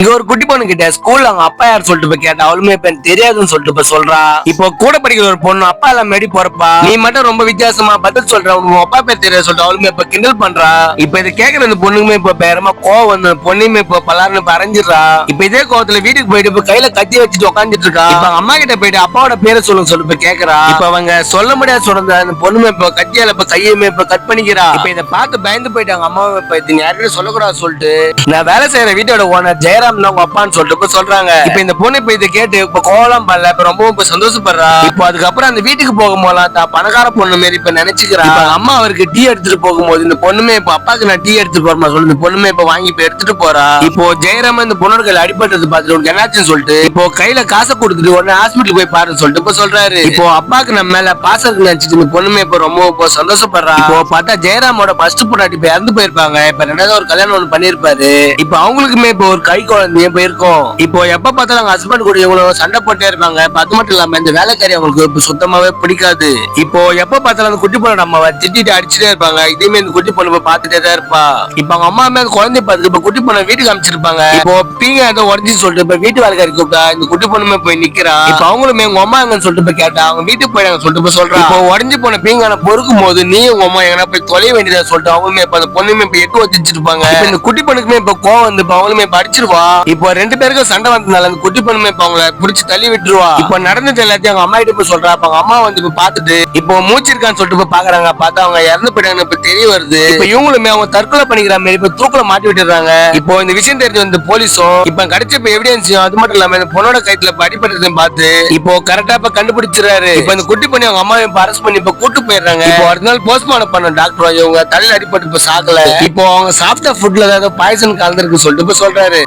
இங்க ஒரு குட்டி பொண்ணு கிட்ட ஸ்கூல்ல அவங்க அப்பா யார் சொல்லிட்டு போய் கேட்டா அவளுமே இப்ப எனக்கு தெரியாதுன்னு சொல்லிட்டு போய் சொல்றா. இப்போ கூட படிக்கிற ஒரு பொண்ணு அப்பா எல்லாம் மேடி போறப்பா நீ மட்டும் ரொம்ப வித்தியாசமா பதில் சொல்ற உங்க அப்பா பேர் தெரியாது சொல்லிட்டு அவளுமே இப்ப கிண்டல் பண்றா. இப்ப இதை கேக்குற அந்த பொண்ணுமே இப்ப பேரமா கோவம் வந்து பொண்ணுமே இப்ப பலாருன்னு அரைஞ்சிடறா. இப்ப இதே கோவத்துல வீட்டுக்கு போயிட்டு இப்ப கையில கத்தி வச்சுட்டு உட்காந்துட்டு இருக்கா. இப்ப அம்மா கிட்ட போயிட்டு அப்பாவோட பேரை சொல்லுங்க சொல்லிட்டு போய் கேக்குறா. இப்ப அவங்க சொல்ல முடியாது சொல்ற அந்த பொண்ணுமே இப்ப கத்தியால இப்ப கையுமே இப்ப கட் பண்ணிக்கிறா. இப்ப இதை பார்த்து பயந்து போயிட்டாங்க அம்மாவை இப்ப இது யாருமே சொல்லக்கூடாது சொல்லிட்டு நான் வேலை செய்யற வீட்டோட ஓனர் ஜெயராம் உங்க அப்பான்னு சொல்லிட்டு சொல்றாங்க. இப்ப இந்த பொண்ணு இப்ப இதை கேட்டு இப்ப கோலம் பண்ணல இப்ப ரொம்ப சந்தோஷப்படுறா. இப்போ அதுக்கப்புறம் அந்த வீட்டுக்கு போகும்போது தான் பணக்கார பொண்ணு மாரி இப்ப நினைச்சுக்கிறா. அம்மா அவருக்கு டீ எடுத்துட்டு போகும்போது இந்த பொண்ணுமே இப்ப அப்பாக்கு நான் டீ எடுத்துட்டு போறமா சொல்லி இந்த பொண்ணுமே இப்ப வாங்கி இப்ப எடுத்துட்டு போறா. இப்போ ஜெயராம இந்த பொண்ணோட கையில அடிபட்டது பார்த்துட்டு உனக்கு என்னாச்சுன்னு சொல்லிட்டு இப்போ கையில காசை கொடுத்துட்டு உடனே ஹாஸ்பிட்டல் போய் பாருன்னு சொல்லிட்டு இப்ப சொல்றாரு. இப்போ அப்பாக்கு நம்ம மேல பாசம் நினைச்சிட்டு இந்த பொண்ணுமே இப்ப ரொம்ப சந்தோஷப்படுறா. இப்போ பார்த்தா ஜெயராமோட ஃபர்ஸ்ட் பொண்டாட்டி இப்ப இறந்து போயிருப்பாங்க. இப்ப ரெண்டாவது ஒரு கல்யாணம் ஒண்ணு பண்ணிருப்பாரு. இப்ப அவங்களுக்குமே இப்ப ஒரு கை குழந்தைய போயிருக்கும். இப்போ எப்ப பார்த்தாலும் அவங்க ஹஸ்பண்ட் கூட இவங்களும் சண்டை போட்டே இருப்பாங்க. அது மட்டும் இல்லாம இந்த வேலைக்காரி அவங்களுக்கு இப்ப சுத்தமாவே பிடிக்காது. இப்போ எப்ப பார்த்தாலும் அந்த குட்டி பொண்ணு நம்ம திட்டிட்டு அடிச்சுட்டே இருப்பாங்க. இதேமே இந்த குட்டி பொண்ணு பார்த்துட்டே தான் இருப்பா. இப்ப அவங்க அம்மா அந்த குழந்தை பார்த்து இப்ப குட்டி பொண்ணு வீட்டுக்கு அமைச்சிருப்பாங்க. இப்போ பீங்க ஏதோ உடஞ்சி சொல்லிட்டு இப்ப வீட்டு வேலைக்காரி கூப்பிட்டா இந்த குட்டி பொண்ணுமே போய் நிக்கிறா. இப்ப அவங்களுமே உங்க அம்மா எங்கன்னு சொல்லிட்டு போய் கேட்டா அவங்க வீட்டுக்கு போயிடாங்க சொல்லிட்டு போய் சொல்றா. இப்போ உடஞ்சி போன பீங்கான பொறுக்கும் போது நீ உங்க அம்மா எங்கன்னா போய் தொலைய வேண்டியதா சொல்லிட்டு அவங்களுமே இப்ப அந்த பொண்ணுமே இப்ப எட்டு வச்சிருப்பாங்க. இந்த குட்டி பொண்ணுக்குமே இப்ப கோவம் வந்து இப்ப அவங்களுமே இப்ப அடிச்சிருவா. இப்போ ரெண்டு பேருக்கும் சண்டை வந்ததுனால அந்த குட்டி பொண்ணுமே இப்ப அவங்கள புடிச்சு தள்ளி விட்டுருவா. இப்ப நடந்தது எல்லாத்தையும் அவங்க அம்மா கிட்ட போய் சொல்றா. அவங்க அம்மா வந்து இப்ப பாத்துட்டு இப்போ மூச்சு இருக்கான்னு சொல்லிட்டு போய் பாக்குறாங்க. பார்த்தா அவங்க இறந்து போயிட்டாங்கன்னு இப்ப தெரிய வருது. இப்ப இவங்களுமே அவங்க தற்கொலை பண்ணிக்கிற மாதிரி இப்ப தூக்குல மாட்டி விட்டுறாங்க. இப்போ இந்த விஷயம் தெரிஞ்சு வந்து போலீஸும் இப்ப கிடைச்ச இப்ப எவிடன்ஸையும் அது மட்டும் இல்லாம இந்த பொண்ணோட கைத்துல அடிபட்டதையும் பார்த்து இப்போ கரெக்டா இப்ப கண்டுபிடிச்சிருக்காரு. இப்ப இந்த குட்டி பண்ணி அவங்க அம்மாவை இப்ப அரெஸ்ட் பண்ணி இப்ப கூட்டு போயிடுறாங்க. இப்போ அடுத்த நாள் போஸ்ட்மார்ட்டம் பண்ண டாக்டர் இவங்க தலையில அடிபட்டு இப்ப சாகல. இப்போ அவங்க சாப்பிட்ட ஃபுட்ல ஏதாவது பாய்சன் கலந்துருக்கு சொல்லிட்டு இப்ப சொல்றாரு.